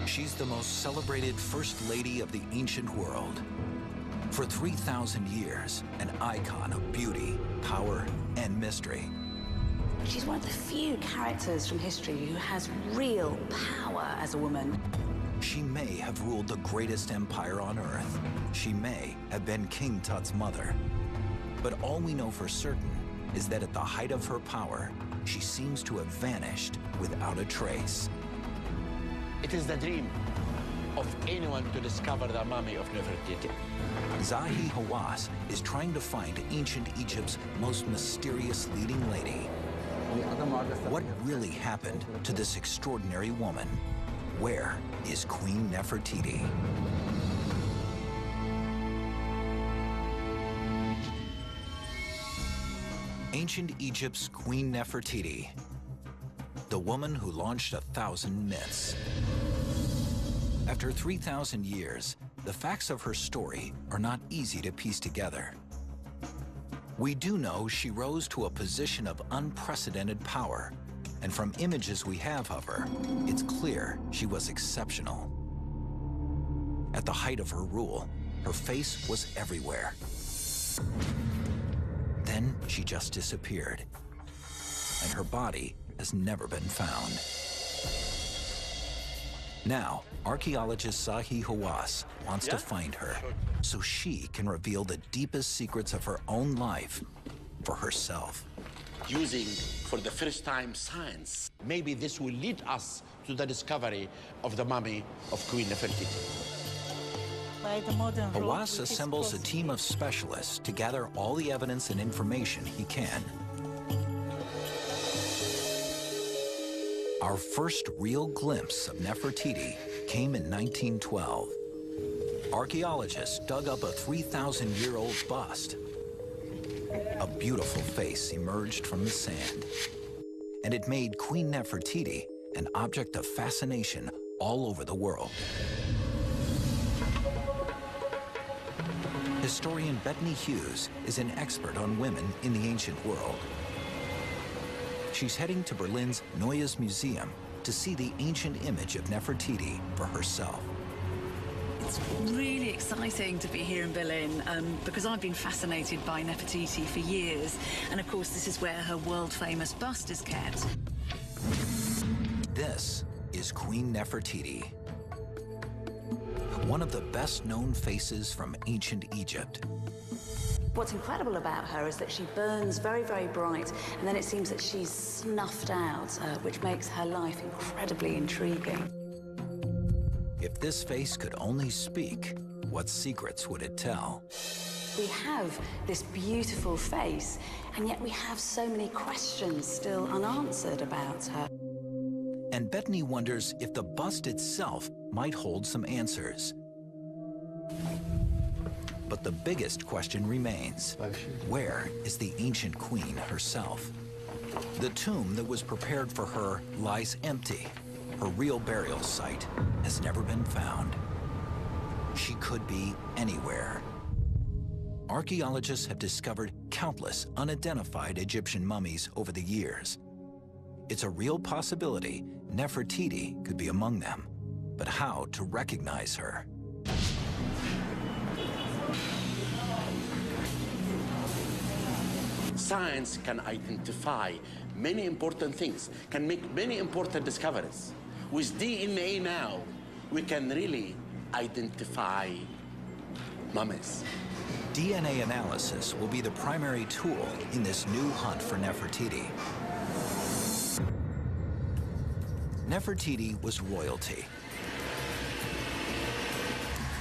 She's the most celebrated First Lady of the ancient world. For 3,000 years, an icon of beauty, power, and mystery. She's one of the few characters from history who has real power as a woman. She may have ruled the greatest empire on Earth. She may have been King Tut's mother. But all we know for certain is that at the height of her power, she seems to have vanished without a trace. It is the dream of anyone to discover the mummy of Nefertiti. Zahi Hawass is trying to find ancient Egypt's most mysterious leading lady. What really happened to this extraordinary woman? Where is Queen Nefertiti? Ancient Egypt's Queen Nefertiti, the woman who launched 1,000 myths. After 3,000 years, the facts of her story are not easy to piece together. We do know she rose to a position of unprecedented power, and from images we have of her, it's clear she was exceptional. At the height of her rule, her face was everywhere. Then she just disappeared, and her body has never been found. Now, archaeologist Zahi Hawass wants to find her so she can reveal the deepest secrets of her own life for herself. Using, for the first time, science. Maybe this will lead us to the discovery of the mummy of Queen Nefertiti. Hawass assembles a team of specialists to gather all the evidence and information he can. Our first real glimpse of Nefertiti came in 1912. Archaeologists dug up a 3,000-year-old bust. A beautiful face emerged from the sand, and it made Queen Nefertiti an object of fascination all over the world. Historian Bettany Hughes is an expert on women in the ancient world. She's heading to Berlin's Neues Museum to see the ancient image of Nefertiti for herself. It's really exciting to be here in Berlin because I've been fascinated by Nefertiti for years. And of course, this is where her world-famous bust is kept. This is Queen Nefertiti, one of the best-known faces from ancient Egypt. What's incredible about her is that she burns very, very bright, and then it seems that she's snuffed out, which makes her life incredibly intriguing. If this face could only speak, what secrets would it tell? We have this beautiful face, and yet we have so many questions still unanswered about her. And Bettany wonders if the bust itself might hold some answers. But the biggest question remains, where is the ancient queen herself? The tomb that was prepared for her lies empty. Her real burial site has never been found. She could be anywhere. Archaeologists have discovered countless unidentified Egyptian mummies over the years. It's a real possibility Nefertiti could be among them, but how to recognize her? Science can identify many important things, can make many important discoveries. With DNA now, we can really identify mummies. DNA analysis will be the primary tool in this new hunt for Nefertiti. Nefertiti was royalty.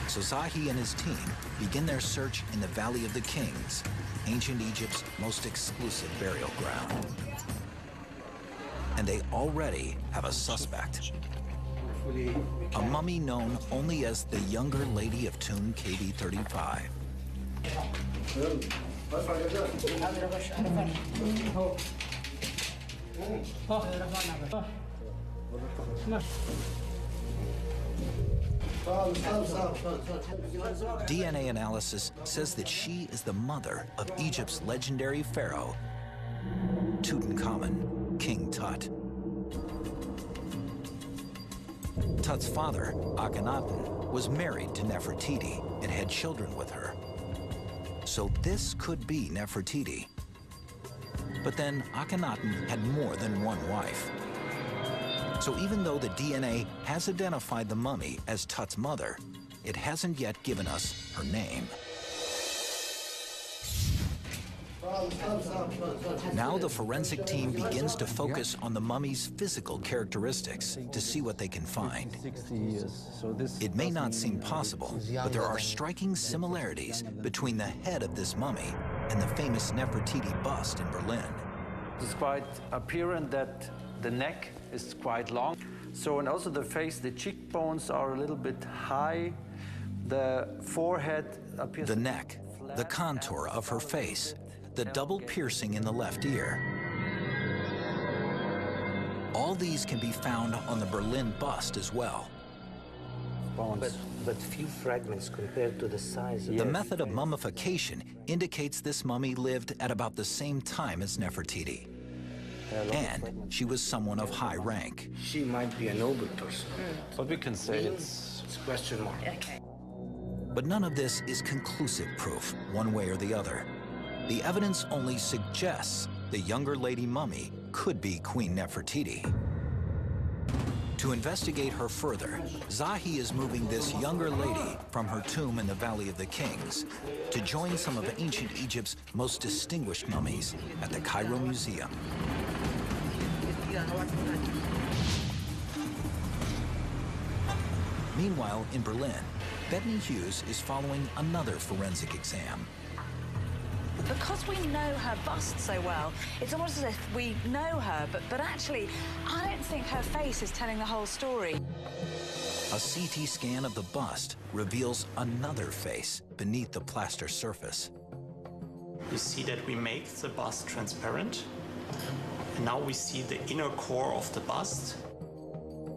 So Zahi and his team begin their search in the Valley of the Kings, ancient Egypt's most exclusive burial ground. And they already have a suspect. A mummy known only as the Younger Lady of Tomb KB35. DNA analysis says that she is the mother of Egypt's legendary pharaoh, Tutankhamun, King Tut. Tut's father, Akhenaten, was married to Nefertiti and had children with her. So this could be Nefertiti. But then Akhenaten had more than one wife. So even though the DNA has identified the mummy as Tut's mother, it hasn't yet given us her name. Now the forensic team begins to focus on the mummy's physical characteristics to see what they can find. It may not seem possible, but there are striking similarities between the head of this mummy and the famous Nefertiti bust in Berlin. It's quite apparent that the neck is quite long. So, and also the face, the cheekbones are a little bit high. The forehead appears... The neck, the contour of her face, the double piercing in the left ear. All these can be found on the Berlin bust as well. But few fragments compared to the size of the method of mummification indicates this mummy lived at about the same time as Nefertiti. And she was someone of high rank. She might be a noble person. But we can say it's question mark. Okay. But none of this is conclusive proof, one way or the other. The evidence only suggests the younger lady mummy could be Queen Nefertiti. To investigate her further, Zahi is moving this younger lady from her tomb in the Valley of the Kings to join some of ancient Egypt's most distinguished mummies at the Cairo Museum. Meanwhile, in Berlin, Bethany Hughes is following another forensic exam. Because we know her bust so well, it's almost as if we know her, but actually, I don't think her face is telling the whole story. A CT scan of the bust reveals another face beneath the plaster surface. You see that we make the bust transparent, and now we see the inner core of the bust.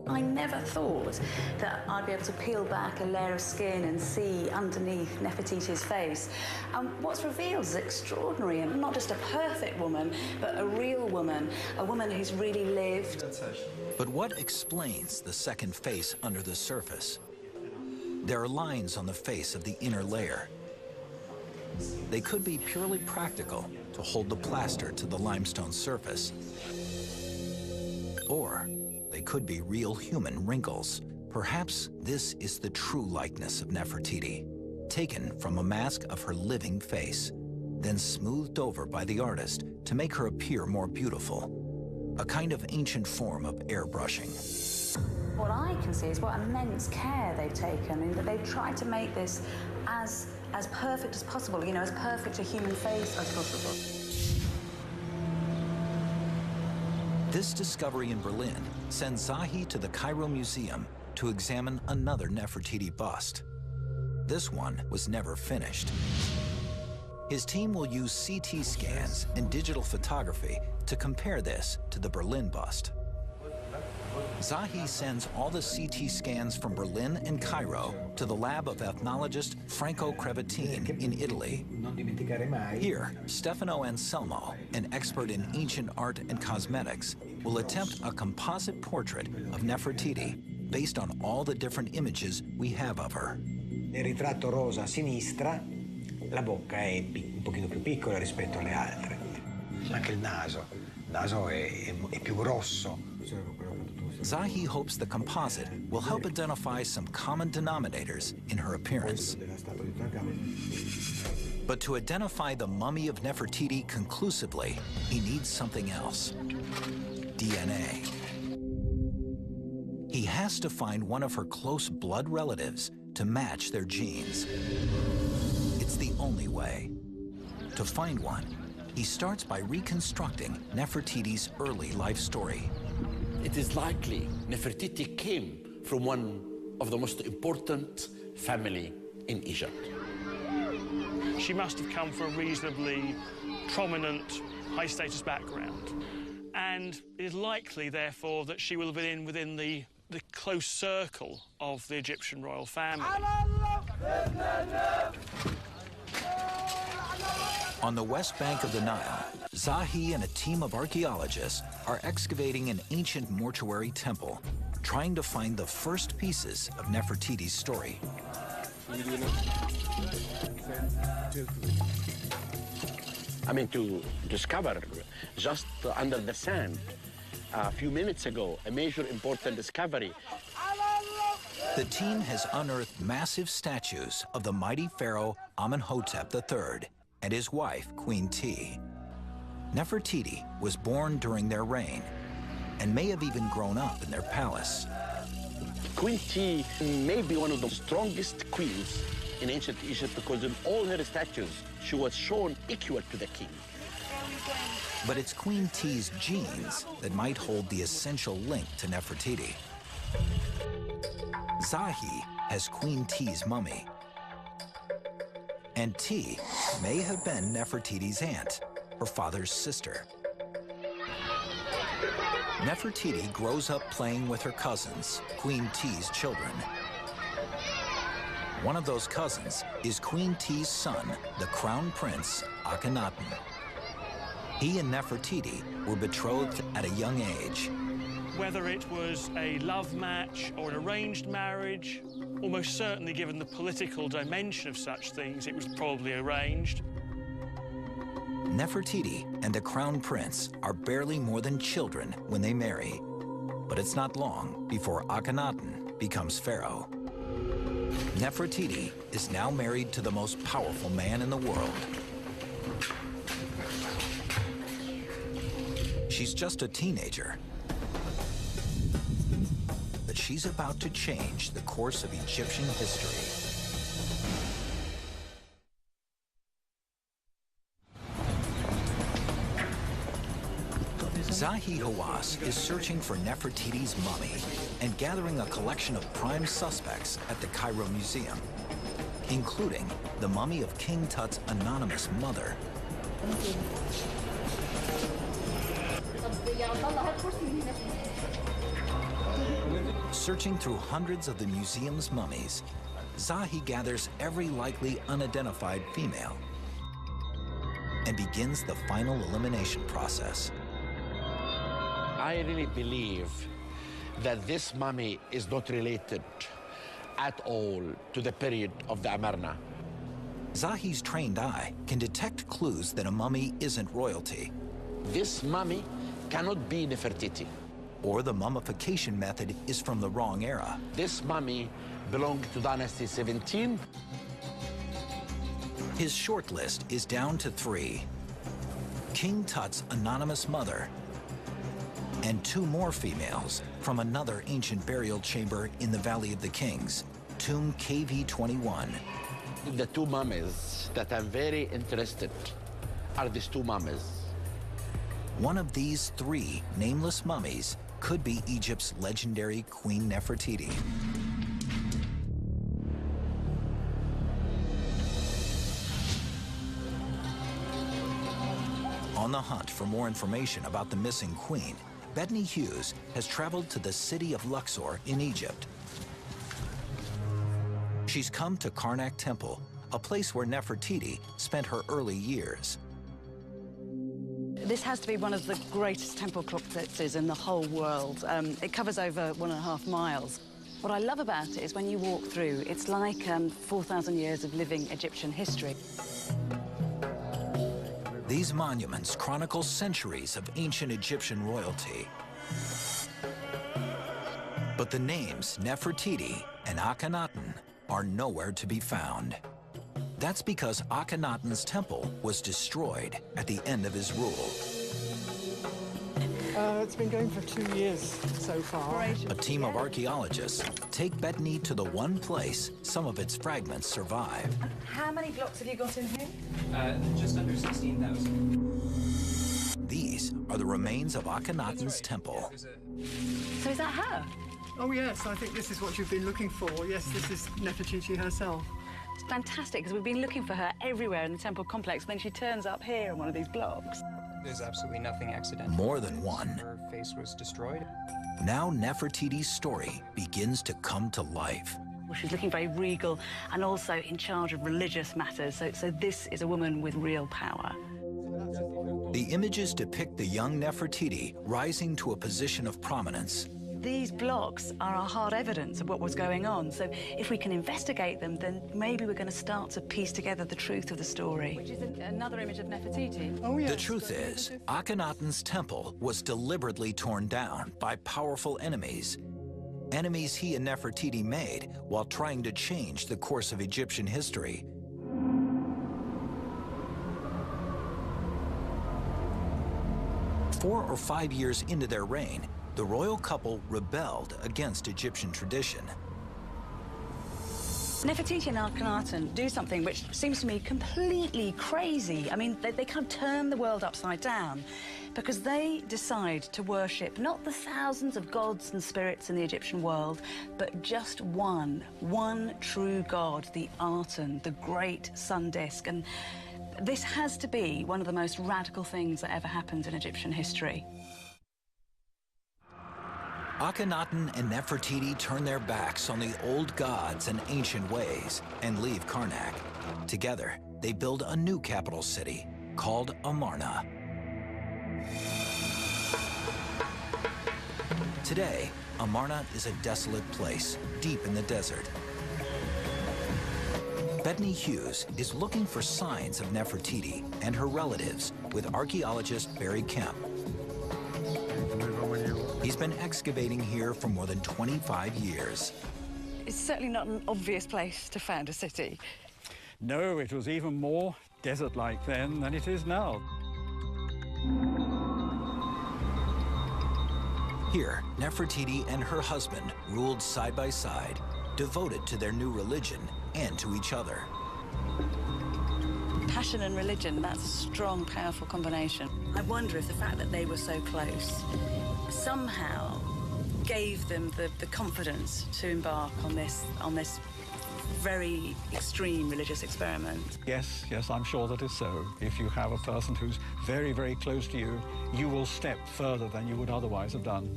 I never thought that I'd be able to peel back a layer of skin and see underneath Nefertiti's face. And what's revealed is extraordinary, and not just a perfect woman, but a real woman, a woman who's really lived. But what explains the second face under the surface? There are lines on the face of the inner layer. They could be purely practical to hold the plaster to the limestone surface. Or they could be real human wrinkles. Perhaps this is the true likeness of Nefertiti, taken from a mask of her living face, then smoothed over by the artist to make her appear more beautiful. A kind of ancient form of airbrushing. What I can see is what immense care they've taken. I mean, that they've tried to make this as perfect as possible, you know, as perfect a human face as possible. This discovery in Berlin sends Zahi to the Cairo Museum to examine another Nefertiti bust. This one was never finished. His team will use CT scans and digital photography to compare this to the Berlin bust. Zahi sends all the CT scans from Berlin and Cairo to the lab of ethnologist Franco Crevatin in Italy. Here, Stefano Anselmo, an expert in ancient art and cosmetics, will attempt a composite portrait of Nefertiti based on all the different images we have of her. Nel ritratto rosa a sinistra, la bocca è un pochino più piccola rispetto alle altre. Anche il naso è più grosso. Zahi hopes the composite will help identify some common denominators in her appearance. But to identify the mummy of Nefertiti conclusively, he needs something else: DNA. He has to find one of her close blood relatives to match their genes. It's the only way. To find one, he starts by reconstructing Nefertiti's early life story. It is likely Nefertiti came from one of the most important family in Egypt. She must have come from a reasonably prominent, high-status background. And it is likely, therefore, that she will have been within the close circle of the Egyptian royal family. On the west bank of the Nile, Zahi and a team of archaeologists are excavating an ancient mortuary temple, trying to find the first pieces of Nefertiti's story. I mean, to discover just under the sand a few minutes ago a major important discovery. The team has unearthed massive statues of the mighty pharaoh Amenhotep III and his wife, Queen T. Nefertiti was born during their reign and may have even grown up in their palace. Queen T may be one of the strongest queens in ancient Egypt because in all her statues, she was shown equal to the king. But it's Queen T's genes that might hold the essential link to Nefertiti. Zahi has Queen T's mummy, and T may have been Nefertiti's aunt, her father's sister. Nefertiti grows up playing with her cousins, Queen T's children. One of those cousins is Queen T's son, the Crown Prince, Akhenaten. He and Nefertiti were betrothed at a young age. Whether it was a love match or an arranged marriage, almost certainly given the political dimension of such things, it was probably arranged. Nefertiti and the Crown Prince are barely more than children when they marry, but it's not long before Akhenaten becomes pharaoh. Nefertiti is now married to the most powerful man in the world. She's just a teenager, but she's about to change the course of Egyptian history. Zahi Hawass is searching for Nefertiti's mummy and gathering a collection of prime suspects at the Cairo Museum, including the mummy of King Tut's anonymous mother. Searching through hundreds of the museum's mummies, Zahi gathers every likely unidentified female and begins the final elimination process. I really believe that this mummy is not related at all to the period of the Amarna. Zahi's trained eye can detect clues that a mummy isn't royalty. This mummy cannot be Nefertiti. Or the mummification method is from the wrong era. This mummy belonged to Dynasty 17. His short list is down to 3. King Tut's anonymous mother, and 2 more females from another ancient burial chamber in the Valley of the Kings, tomb KV-21. The 2 mummies that I'm very interested are these 2 mummies. One of these 3 nameless mummies could be Egypt's legendary Queen Nefertiti. On the hunt for more information about the missing queen, Bettany Hughes has traveled to the city of Luxor in Egypt. She's come to Karnak Temple, a place where Nefertiti spent her early years. This has to be one of the greatest temple complexes in the whole world. It covers over 1.5 miles. What I love about it is when you walk through, it's like 4,000 years of living Egyptian history. These monuments chronicle centuries of ancient Egyptian royalty. But the names Nefertiti and Akhenaten are nowhere to be found. That's because Akhenaten's temple was destroyed at the end of his rule. It's been going for 2 years so far. A team of archaeologists take Bettany to the one place some of its fragments survive. How many blocks have you got in here? Just under 16,000. These are the remains of Akhenaten's temple. So is that her? Oh yes, I think this is what you've been looking for. Yes, this is Nefertiti herself. It's fantastic, because we've been looking for her everywhere in the temple complex, then she turns up here in one of these blocks. There's absolutely nothing accidental. More than one. Her face was destroyed. Now Nefertiti's story begins to come to life. Well, she's looking very regal and also in charge of religious matters, so this is a woman with real power. The images depict the young Nefertiti rising to a position of prominence. These blocks are our hard evidence of what was going on, so if we can investigate them, then maybe we're going to start to piece together the truth of the story. Which is another image of Nefertiti. Oh, yes. The truth is, Akhenaten's temple was deliberately torn down by powerful enemies. Enemies he and Nefertiti made while trying to change the course of Egyptian history. Four or 5 years into their reign, the royal couple rebelled against Egyptian tradition. Nefertiti and Akhenaten do something which seems to me completely crazy. I mean, they kind of turn the world upside down because they decide to worship not the thousands of gods and spirits in the Egyptian world, but just one true god, the Aten, the great sun disk. And this has to be one of the most radical things that ever happened in Egyptian history. Akhenaten and Nefertiti turn their backs on the old gods and ancient ways and leave Karnak. Together, they build a new capital city called Amarna. Today, Amarna is a desolate place deep in the desert. Bethany Hughes is looking for signs of Nefertiti and her relatives with archaeologist Barry Kemp. He's been excavating here for more than 25 years. It's certainly not an obvious place to found a city. No, it was even more desert-like then than it is now. Here, Nefertiti and her husband ruled side by side, devoted to their new religion and to each other. Passion and religion, that's a strong, powerful combination. I wonder if the fact that they were so close somehow gave them the confidence to embark on this very extreme religious experiment. Yes, I'm sure that is so. If you have a person who's very, very close to you, you will step further than you would otherwise have done.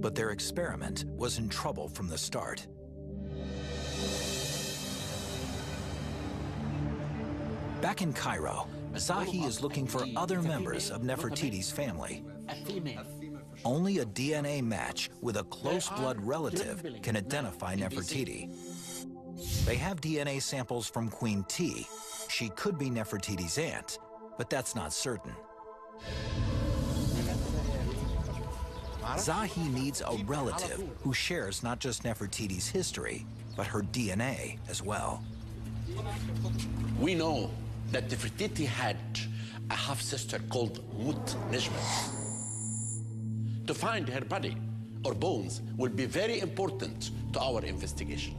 But their experiment was in trouble from the start. Back in Cairo, Zahi is looking for other members of Nefertiti's family. Only a DNA match with a close blood relative can identify Nefertiti. They have DNA samples from Queen T. She could be Nefertiti's aunt, but that's not certain. Zahi needs a relative who shares not just Nefertiti's history, but her DNA as well. We know that Nefertiti had a half-sister called Mut Nejmet. To find her body or bones will be very important to our investigation.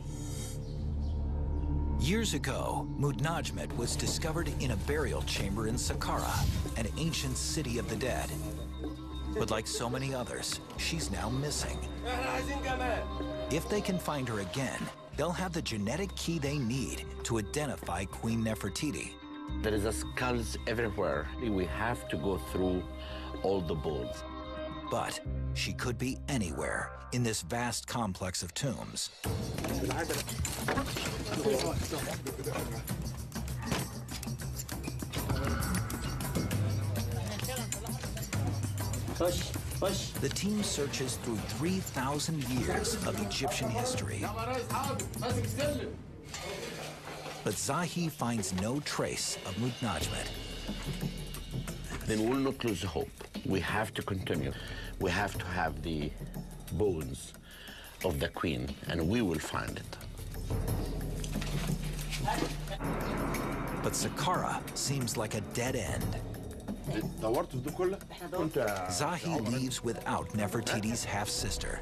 Years ago, Mut Nejmet was discovered in a burial chamber in Saqqara, an ancient city of the dead. But like so many others, she's now missing. If they can find her again, they'll have the genetic key they need to identify Queen Nefertiti. There is skulls everywhere. We have to go through all the bones. But she could be anywhere in this vast complex of tombs. The team searches through 3,000 years of Egyptian history. But Zahi finds no trace of Mut Nejmet. Then we'll not lose hope. We have to continue. We have to have the bones of the queen, and we will find it. But Saqqara seems like a dead end. Zahi leaves without Nefertiti's half-sister,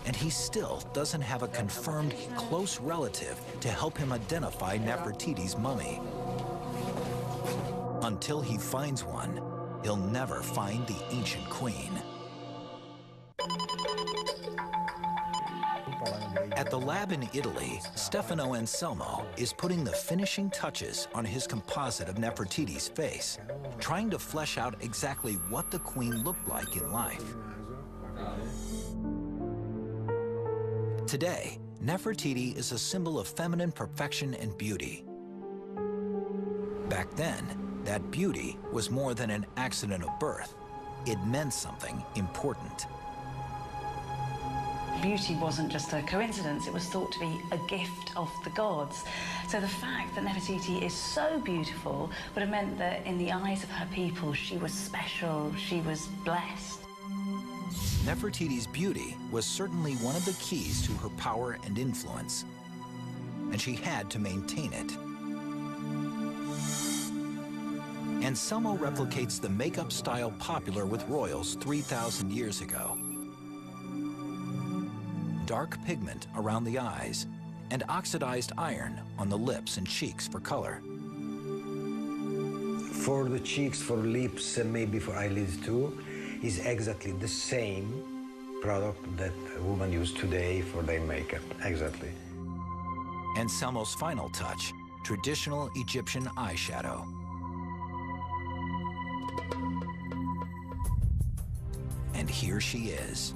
and he still doesn't have a confirmed close relative to help him identify Nefertiti's mummy. Until he finds one, he'll never find the ancient queen. At the lab in Italy, Stefano Anselmo is putting the finishing touches on his composite of Nefertiti's face, trying to flesh out exactly what the queen looked like in life. Today, Nefertiti is a symbol of feminine perfection and beauty. Back then, that beauty was more than an accident of birth. It meant something important. Beauty wasn't just a coincidence, it was thought to be a gift of the gods. So the fact that Nefertiti is so beautiful would have meant that in the eyes of her people, she was special, she was blessed. Nefertiti's beauty was certainly one of the keys to her power and influence, and she had to maintain it. Anselmo replicates the makeup style popular with royals 3,000 years ago. Dark pigment around the eyes, and oxidized iron on the lips and cheeks for color. For the cheeks, for lips, and maybe for eyelids too, is exactly the same product that women use today for their makeup, exactly. Anselmo's final touch, traditional Egyptian eyeshadow. And here she is.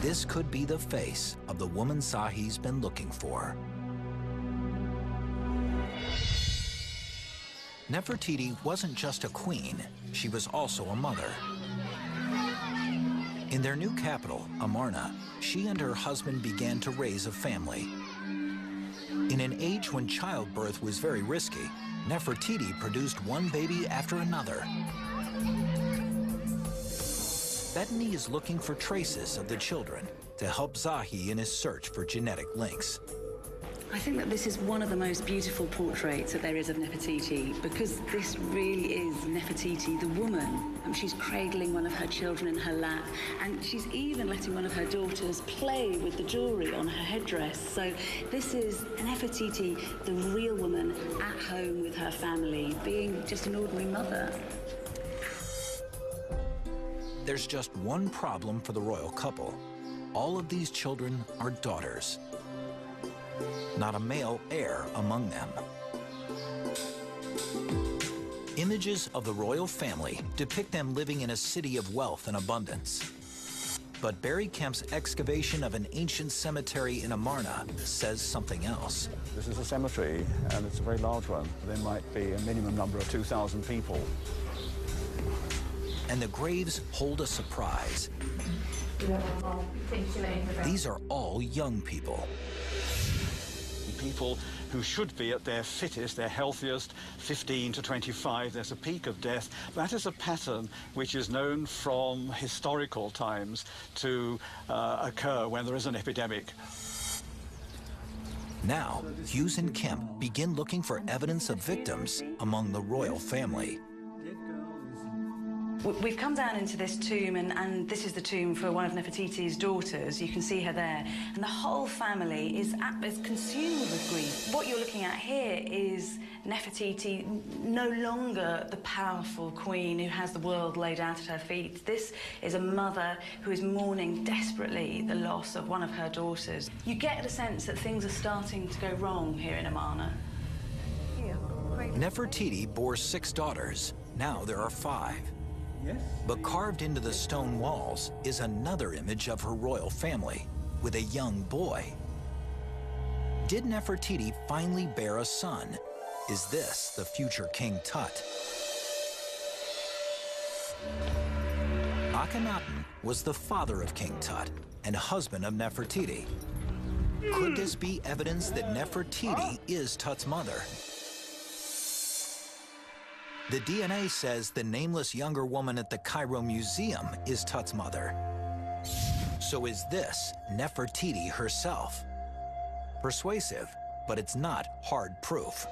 This could be the face of the woman Zahi's been looking for. Nefertiti wasn't just a queen, she was also a mother. In their new capital, Amarna, she and her husband began to raise a family. In an age when childbirth was very risky, Nefertiti produced one baby after another. Bethany is looking for traces of the children to help Zahi in his search for genetic links. I think that this is one of the most beautiful portraits that there is of Nefertiti, because this really is Nefertiti, the woman. She's cradling one of her children in her lap, and she's even letting one of her daughters play with the jewelry on her headdress. So this is Nefertiti, the real woman, at home with her family, being just an ordinary mother. There's just one problem for the royal couple. All of these children are daughters. Not a male heir among them. Images of the royal family depict them living in a city of wealth and abundance. But Barry Kemp's excavation of an ancient cemetery in Amarna says something else. This is a cemetery, and it's a very large one. There might be a minimum number of 2,000 people. And the graves hold a surprise. These are all young people. People who should be at their fittest, their healthiest, 15 to 25, there's a peak of death. That is a pattern which is known from historical times to occur when there is an epidemic. Now, Hughes and Kemp begin looking for evidence of victims among the royal family. We've come down into this tomb, and this is the tomb for one of Nefertiti's daughters. You can see her there. And the whole family is consumed with grief. What you're looking at here is Nefertiti, no longer the powerful queen who has the world laid out at her feet. This is a mother who is mourning desperately the loss of one of her daughters. You get the sense that things are starting to go wrong here in Amarna. Nefertiti bore 6 daughters. Now there are 5. But carved into the stone walls is another image of her royal family with a young boy. Did Nefertiti finally bear a son? Is this the future King Tut? Akhenaten was the father of King Tut and husband of Nefertiti. Could this be evidence that Nefertiti is Tut's mother? The DNA says the nameless younger woman at the Cairo Museum is Tut's mother. So is this Nefertiti herself? Persuasive, but it's not hard proof.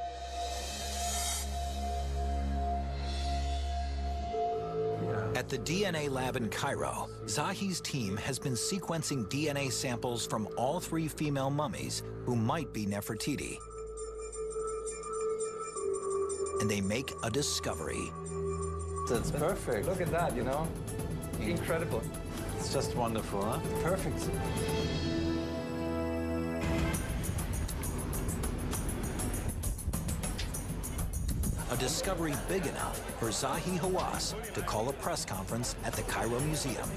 At the DNA lab in Cairo, Zahi's team has been sequencing DNA samples from all 3 female mummies who might be Nefertiti. And they make a discovery. That's perfect. Look at that, you know? Incredible. It's just wonderful, huh? Perfect. A discovery big enough for Zahi Hawass to call a press conference at the Cairo Museum.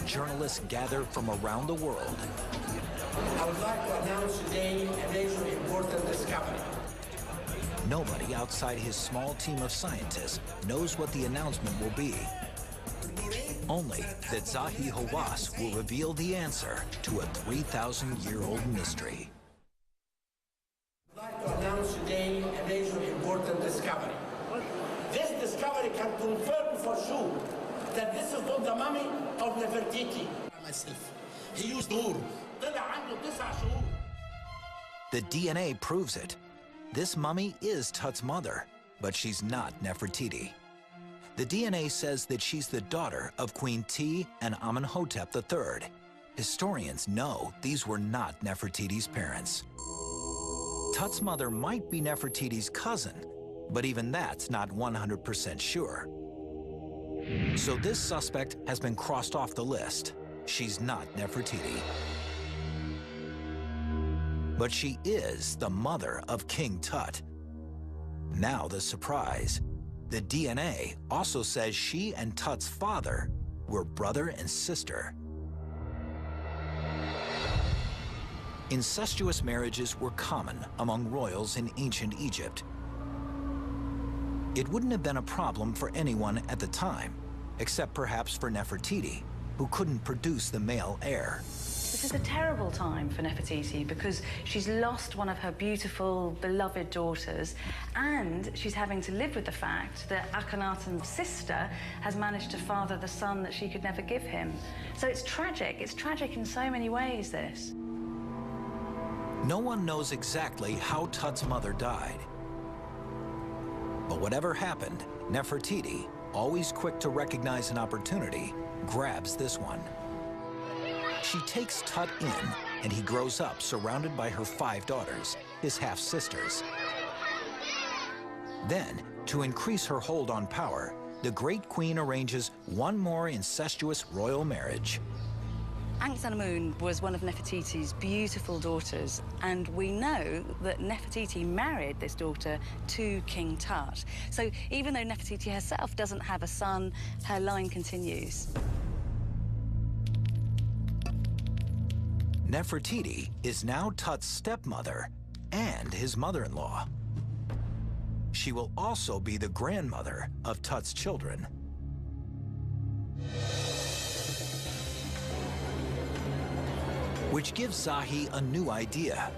journalists gather from around the world. I would like to announce today a major important discovery. Nobody outside his small team of scientists knows what the announcement will be. Only that Zahi Hawass will reveal the answer to a 3,000-year-old mystery. I'd like to announce today a major important discovery. This discovery can confirm for sure that this is not the mummy of Nefertiti. Myself. He used to. The DNA proves it. This mummy is Tut's mother, but she's not Nefertiti. The DNA says that she's the daughter of Queen T and Amenhotep III. Historians know these were not Nefertiti's parents. Tut's mother might be Nefertiti's cousin, but even that's not 100% sure. So this suspect has been crossed off the list. She's not Nefertiti. But she is the mother of King Tut. Now the surprise. The DNA also says she and Tut's father were brother and sister. Incestuous marriages were common among royals in ancient Egypt. It wouldn't have been a problem for anyone at the time, except perhaps for Nefertiti, who couldn't produce the male heir. This is a terrible time for Nefertiti because she's lost one of her beautiful, beloved daughters, and she's having to live with the fact that Akhenaten's sister has managed to father the son that she could never give him. So it's tragic. It's tragic in so many ways, this. No one knows exactly how Tut's mother died. But whatever happened, Nefertiti, always quick to recognize an opportunity, grabs this one. She takes Tut in, and he grows up surrounded by her 5 daughters, his half-sisters. Then, to increase her hold on power, the great queen arranges one more incestuous royal marriage. Ankh-Senamun was one of Nefertiti's beautiful daughters, and we know that Nefertiti married this daughter to King Tut. So even though Nefertiti herself doesn't have a son, her line continues. Nefertiti is now Tut's stepmother and his mother-in-law. She will also be the grandmother of Tut's children. Which gives Zahi a new idea.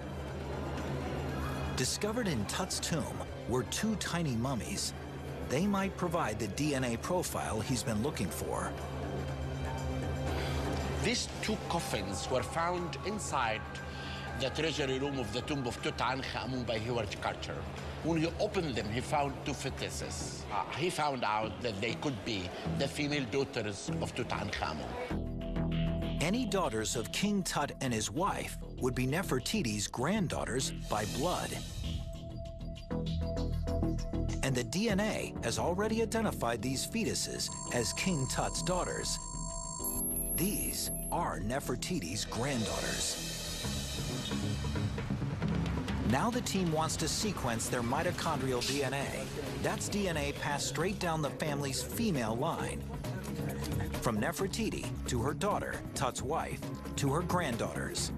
Discovered in Tut's tomb were 2 tiny mummies. They might provide the DNA profile he's been looking for. These 2 coffins were found inside the treasury room of the tomb of Tutankhamun by Howard Carter. When he opened them, he found 2 fetuses. He found out that they could be the female daughters of Tutankhamun. Any daughters of King Tut and his wife would be Nefertiti's granddaughters by blood. And the DNA has already identified these fetuses as King Tut's daughters. These are Nefertiti's granddaughters. Now the team wants to sequence their mitochondrial DNA. That's DNA passed straight down the family's female line. From Nefertiti to her daughter, Tut's wife, to her granddaughters.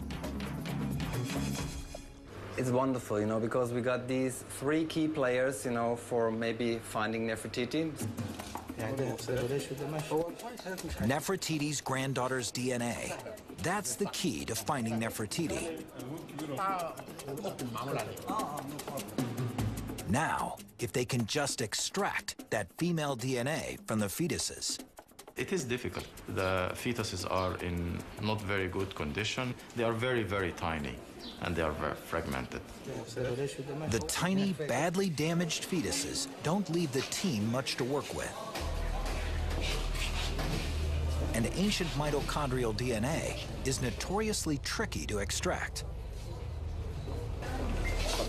It's wonderful, you know, because we got these 3 key players, you know, for maybe finding Nefertiti. Nefertiti's granddaughter's DNA. That's the key to finding Nefertiti. Now, if they can just extract that female DNA from the fetuses. It is difficult. The fetuses are in not very good condition. They are very, very tiny, and they are very fragmented. The tiny, badly damaged fetuses don't leave the team much to work with. And ancient mitochondrial DNA is notoriously tricky to extract.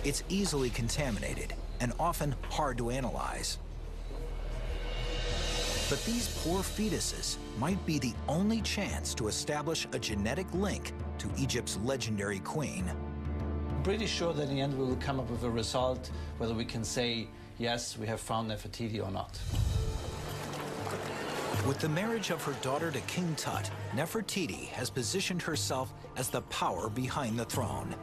It's easily contaminated and often hard to analyze. But these poor fetuses might be the only chance to establish a genetic link to Egypt's legendary queen. I'm pretty sure that in the end we will come up with a result, whether we can say, yes, we have found Nefertiti or not. With the marriage of her daughter to King Tut, Nefertiti has positioned herself as the power behind the throne.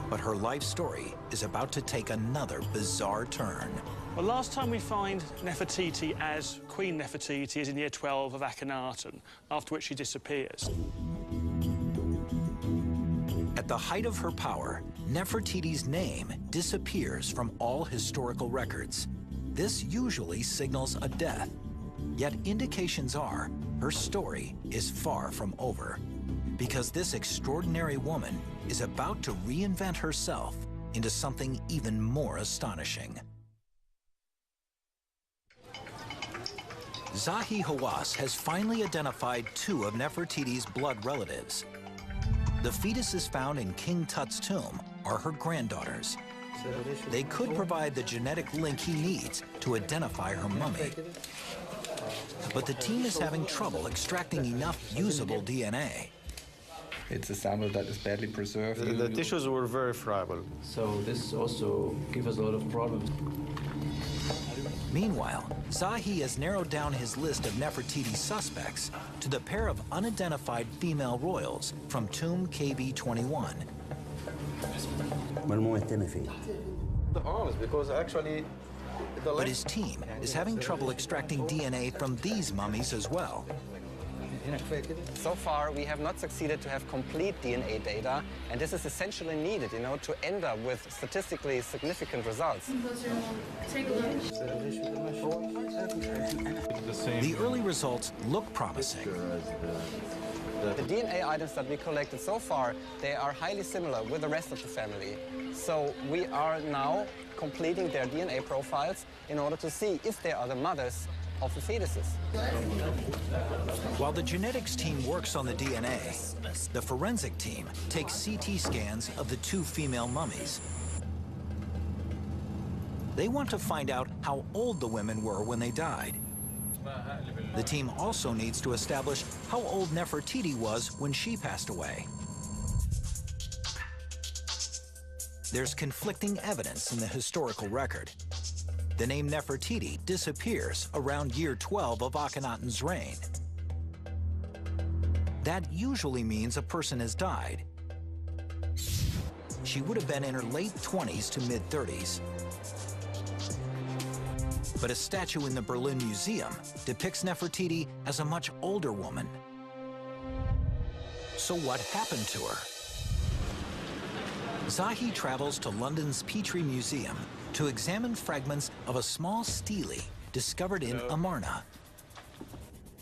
But her life story is about to take another bizarre turn. Well, last time we find Nefertiti as Queen Nefertiti is in year 12 of Akhenaten, after which she disappears. At the height of her power, Nefertiti's name disappears from all historical records. This usually signals a death. Yet indications are her story is far from over, because this extraordinary woman is about to reinvent herself into something even more astonishing. Zahi Hawass has finally identified two of Nefertiti's blood relatives. The fetuses found in King Tut's tomb are her granddaughters. They could provide the genetic link he needs to identify her mummy. But the team is having trouble extracting enough usable DNA. It's a sample that is badly preserved. The tissues were very friable. So this also gives us a lot of problems. Meanwhile, Zahi has narrowed down his list of Nefertiti suspects to the pair of unidentified female royals from tomb KB21. The arms, because actually... But his team is having trouble extracting DNA from these mummies as well. So far, we have not succeeded to have complete DNA data, and this is essentially needed, to end up with statistically significant results. The early results look promising. The DNA items that we collected so far, they are highly similar with the rest of the family. So we are now completing their DNA profiles in order to see if they are the mothers of the fetuses. While the genetics team works on the DNA, the forensic team takes CT scans of the two female mummies. They want to find out how old the women were when they died. The team also needs to establish how old Nefertiti was when she passed away. There's conflicting evidence in the historical record. The name Nefertiti disappears around year 12 of Akhenaten's reign. That usually means a person has died. She would have been in her late 20s to mid-30s. But a statue in the Berlin Museum depicts Nefertiti as a much older woman. So what happened to her? Zahi travels to London's Petrie Museum to examine fragments of a small stele discovered in Amarna.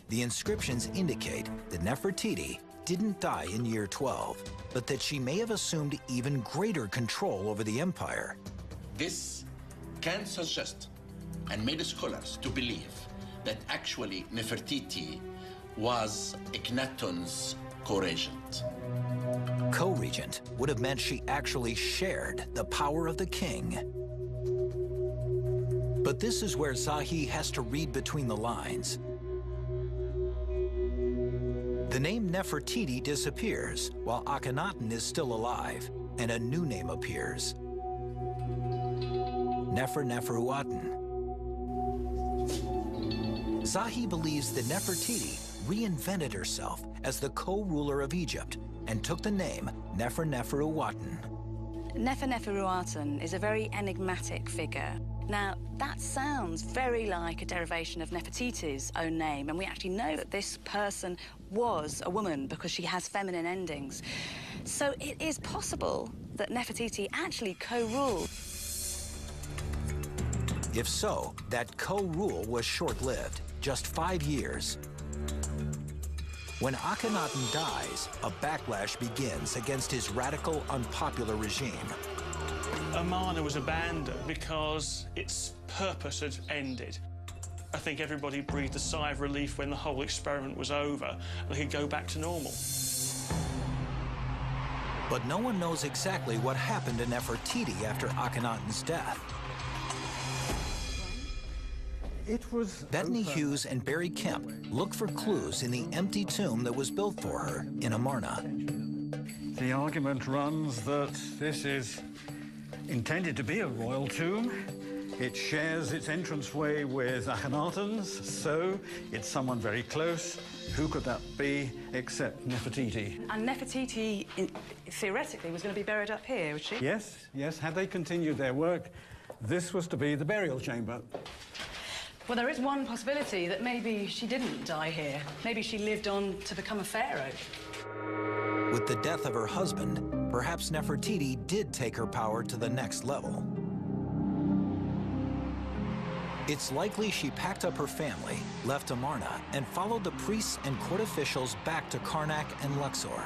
The inscriptions indicate that Nefertiti didn't die in year 12, but that she may have assumed even greater control over the empire. This can suggest and made scholars to believe that actually Nefertiti was Akhenaten's co-regent. Co-regent would have meant she actually shared the power of the king. But this is where Zahi has to read between the lines. The name Nefertiti disappears while Akhenaten is still alive, and a new name appears. Neferuaten. Zahi believes that Nefertiti reinvented herself as the co-ruler of Egypt and took the name Neferuaten. Neferuaten is a very enigmatic figure. Now, that sounds very like a derivation of Nefertiti's own name, and we actually know that this person was a woman because she has feminine endings. So it is possible that Nefertiti actually co-ruled. If so, that co-rule was short-lived, just 5 years. When Akhenaten dies, a backlash begins against his radical, unpopular regime. Amarna was abandoned because its purpose had ended. I think everybody breathed a sigh of relief when the whole experiment was over and they could go back to normal. But no one knows exactly what happened to Nefertiti after Akhenaten's death. Bethany Hughes and Barry Kemp look for clues in the empty tomb that was built for her in Amarna. The argument runs that this is intended to be a royal tomb, It shares its entranceway with Akhenaten's, so it's someone very close. Who could that be except Nefertiti? And Nefertiti, theoretically, was going to be buried up here, was she? Yes, yes. Had they continued their work, this was to be the burial chamber. Well, there is one possibility that maybe she didn't die here. Maybe she lived on to become a pharaoh. With the death of her husband, perhaps Nefertiti did take her power to the next level. It's likely she packed up her family, left Amarna, and followed the priests and court officials back to Karnak and Luxor.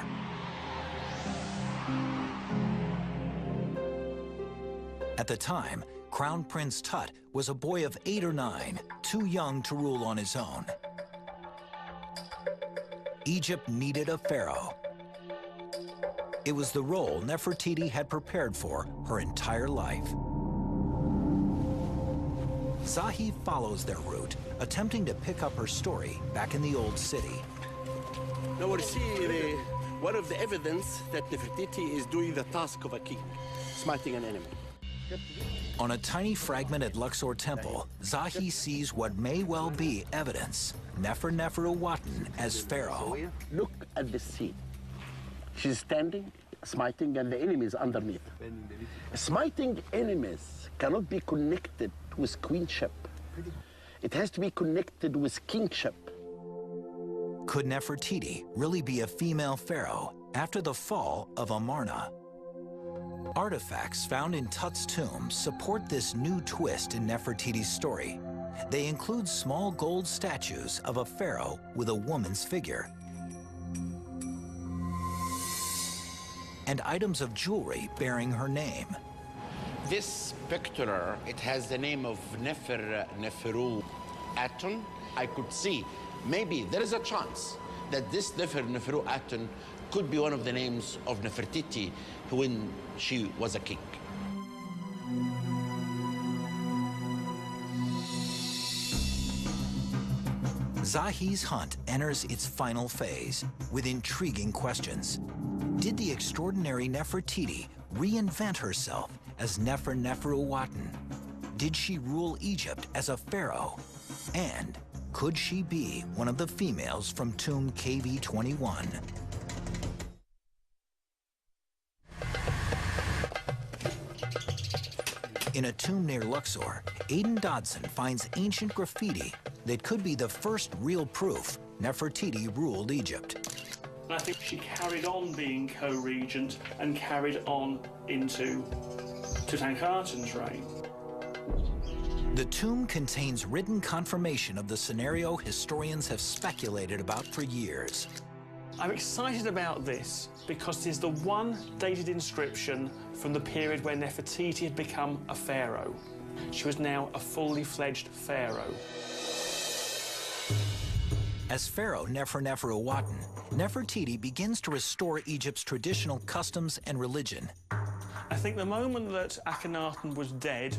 At the time, Crown Prince Tut was a boy of 8 or 9, too young to rule on his own. Egypt needed a pharaoh. It was the role Nefertiti had prepared for her entire life. Zahi follows their route, attempting to pick up her story back in the old city. Now we see one of the evidence that Nefertiti is doing the task of a king, smiting an enemy. On a tiny fragment at Luxor Temple, Zahi sees what may well be evidence. Nefer-Nefer-Uwatan as pharaoh. Look at the scene. She's standing, smiting, and the enemy is underneath. Smiting enemies cannot be connected with queenship. It has to be connected with kingship. Could Nefertiti really be a female pharaoh after the fall of Amarna? Artifacts found in Tut's tomb support this new twist in Nefertiti's story. They include small gold statues of a pharaoh with a woman's figure, and items of jewelry bearing her name. This picture, it has the name of Nefer-Neferu-Uwatan. I could see, maybe there is a chance that this Nefer-Neferu-Uwatan could be one of the names of Nefertiti when she was a king. Zahi's hunt enters its final phase with intriguing questions. Did the extraordinary Nefertiti reinvent herself as Nefer-Nefer-Uwatan? Did she rule Egypt as a pharaoh? And could she be one of the females from tomb KV-21? In a tomb near Luxor, Aidan Dodson finds ancient graffiti that could be the first real proof Nefertiti ruled Egypt. I think she carried on being co-regent and carried on into Tutankhaten's reign. The tomb contains written confirmation of the scenario historians have speculated about for years. I'm excited about this because it is the one dated inscription from the period where Nefertiti had become a pharaoh. She was now a fully fledged pharaoh. As pharaoh Nefer-Nefer-Uwatan, Nefertiti begins to restore Egypt's traditional customs and religion. I think the moment that Akhenaten was dead,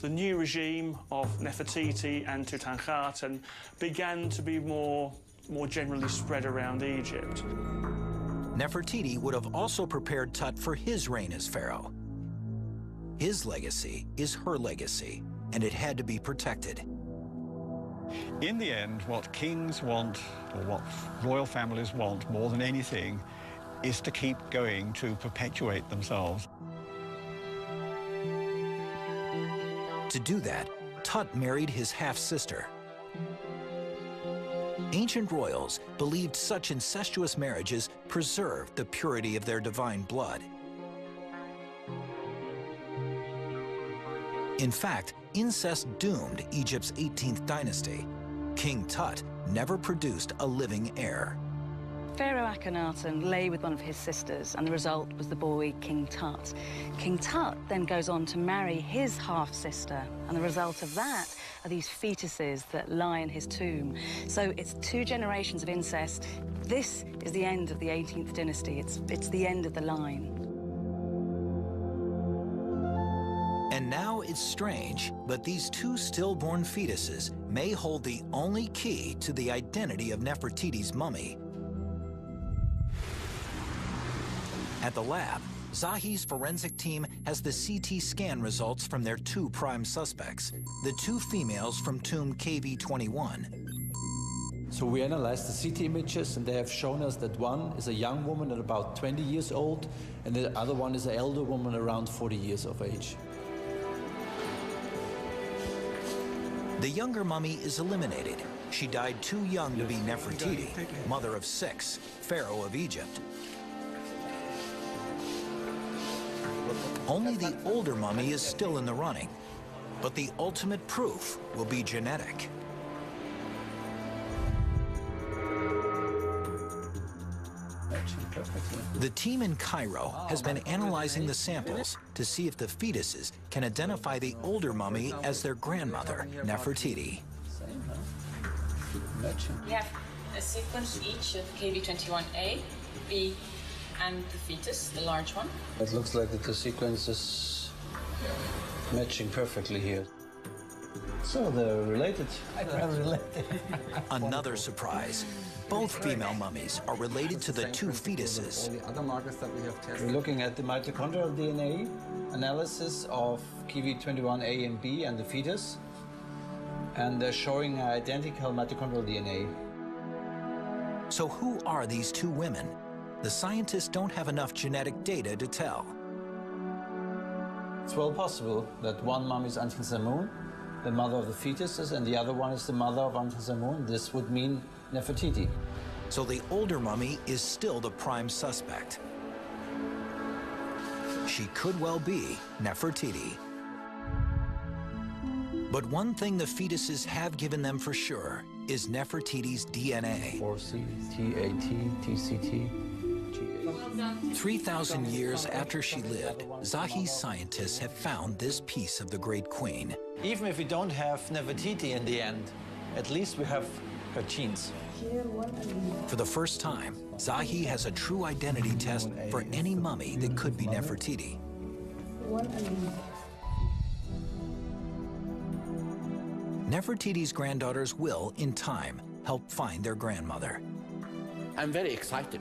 the new regime of Nefertiti and Tutankhaten began to be more generally spread around Egypt. Nefertiti would have also prepared Tut for his reign as pharaoh. His legacy is her legacy, and it had to be protected. In the end, what kings want, or what royal families want more than anything, is to keep going, to perpetuate themselves. To do that, Tut married his half-sister. Ancient royals believed such incestuous marriages preserved the purity of their divine blood. In fact, incest doomed Egypt's 18th dynasty. King Tut never produced a living heir. Pharaoh Akhenaten lay with one of his sisters, and the result was the boy King Tut. King Tut then goes on to marry his half-sister, and the result of that are these fetuses that lie in his tomb. So it's 2 generations of incest. This is the end of the 18th dynasty. It's the end of the line. And now it's strange, but these 2 stillborn fetuses may hold the only key to the identity of Nefertiti's mummy. At the lab, Zahi's forensic team has the CT scan results from their 2 prime suspects, the 2 females from tomb KV21. So we analyzed the CT images, and they have shown us that one is a young woman at about 20 years old, and the other one is an elder woman around 40 years of age. The younger mummy is eliminated. She died too young to be Nefertiti, mother of 6, pharaoh of Egypt. Only the older mummy is still in the running, but the ultimate proof will be genetic. The team in Cairo has been analyzing the samples to see if the fetuses can identify the older mummy as their grandmother, Nefertiti. We have a sequence each of KB21A, B, and the fetus, the large one. It looks like that the sequence is matching perfectly here. So they're related. They're related. Another surprise. Both female mummies are related to the 2 fetuses. All the other markers that we have tested. We're looking at the mitochondrial DNA analysis of KV21A and B and the fetus, and they're showing identical mitochondrial DNA. So who are these 2 women? The scientists don't have enough genetic data to tell. It's well possible that one mummy is Antensamun, the mother of the fetuses, and the other one is the mother of Antensamun. This would mean Nefertiti. So the older mummy is still the prime suspect. She could well be Nefertiti. But one thing the fetuses have given them for sure is Nefertiti's DNA. 4C, T8, TCT. 3,000 years after she lived, Zahi's scientists have found this piece of the Great Queen. Even if we don't have Nefertiti in the end, at least we have her genes. For the first time, Zahi has a true identity test for any mummy that could be Nefertiti. Nefertiti's granddaughters will, in time, help find their grandmother. I'm very excited.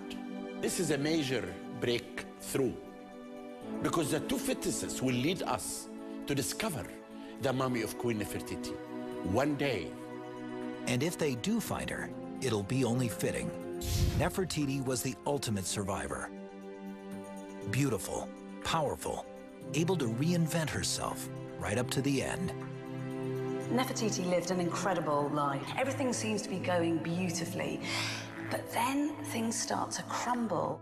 This is a major breakthrough because the 2 fetuses will lead us to discover the mummy of Queen Nefertiti one day. And if they do find her, it'll be only fitting. Nefertiti was the ultimate survivor. Beautiful, powerful, able to reinvent herself right up to the end. Nefertiti lived an incredible life. Everything seems to be going beautifully, but then things start to crumble.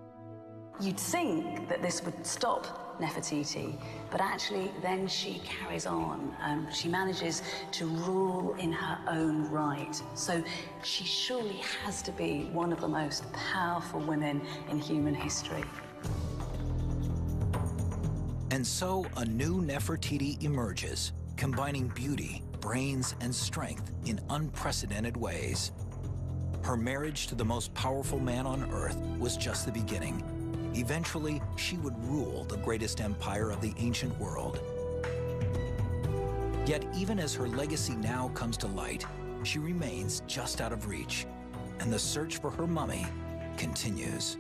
You'd think that this would stop Nefertiti, but actually then she carries on. She manages to rule in her own right. So she surely has to be one of the most powerful women in human history. And so a new Nefertiti emerges, combining beauty, brains, and strength in unprecedented ways. Her marriage to the most powerful man on Earth was just the beginning. Eventually, she would rule the greatest empire of the ancient world. Yet, even as her legacy now comes to light, she remains just out of reach, and the search for her mummy continues.